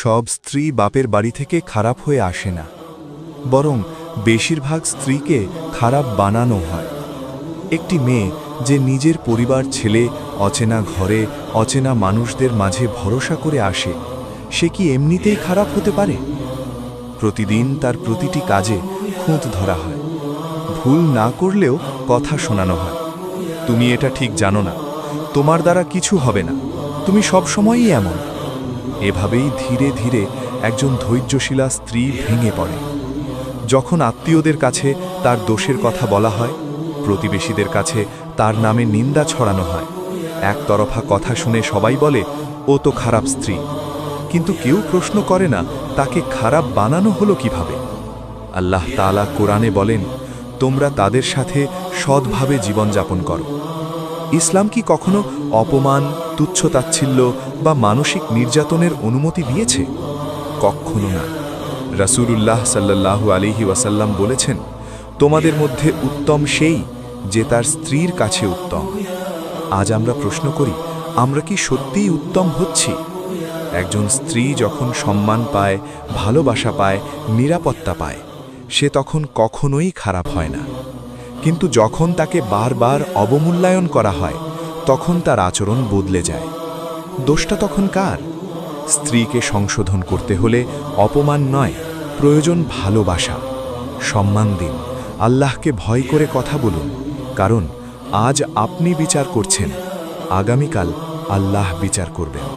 সব স্ত্রী বাপের বাড়ি থেকে খারাপ হয়ে আসে না, বরং বেশিরভাগ স্ত্রীকে খারাপ বানানো হয়। একটি মেয়ে যে নিজের পরিবার ছেলে অচেনা ঘরে অচেনা মানুষদের মাঝে ভরসা করে আসে, সে কি এমনিতেই খারাপ হতে পারে? প্রতিদিন তার প্রতিটি কাজে খুঁত ধরা হয়, ভুল না করলেও কথা শোনানো হয়। তুমি এটা ঠিক জানো না, তোমার দ্বারা কিছু হবে না, তুমি সবসময়ই এমন। এভাবেই ধীরে ধীরে একজন ধৈর্যশীলা স্ত্রী ভেঙে পড়ে। যখন আত্মীয়দের কাছে তার দোষের কথা বলা হয়, প্রতিবেশীদের কাছে তার নামে নিন্দা ছড়ানো হয়, একতরফা কথা শুনে সবাই বলে ও তো খারাপ স্ত্রী, কিন্তু কেউ প্রশ্ন করে না তাকে খারাপ বানানো হলো কিভাবে। আল্লাহ তাআলা কোরআনে বলেন, তোমরা তাদের সাথে সৎভাবে জীবনযাপন করো। ইসলাম কি কখনো অপমান, তুচ্ছতাচ্ছিল্য বা মানসিক নির্যাতনের অনুমতি দিয়েছে? কখনো না। রাসূলুল্লাহ সাল্লাল্লাহু আলাইহি ওয়াসাল্লাম বলেছেন, তোমাদের মধ্যে উত্তম সেই যে তার স্ত্রীর কাছে উত্তম। আজ আমরা প্রশ্ন করি, আমরা কি সত্যিই উত্তম হচ্ছি? একজন স্ত্রী যখন সম্মান পায়, ভালোবাসা পায়, নিরাপত্তা পায়, সে তখন কখনোই খারাপ হয় না। কিন্তু যখন তাকে বারবার অবমূল্যায়ন করা হয়, তখন তার আচরণ বদলে যায়। দোষটা তখন কার? স্ত্রীকে সংশোধন করতে হলে অপমান নয়, প্রয়োজন ভালোবাসা। সম্মান দিন, আল্লাহকে ভয় করে কথা বলুন, কারণ আজ আপনি বিচার করছেন, আগামীকাল আল্লাহ বিচার করবেন।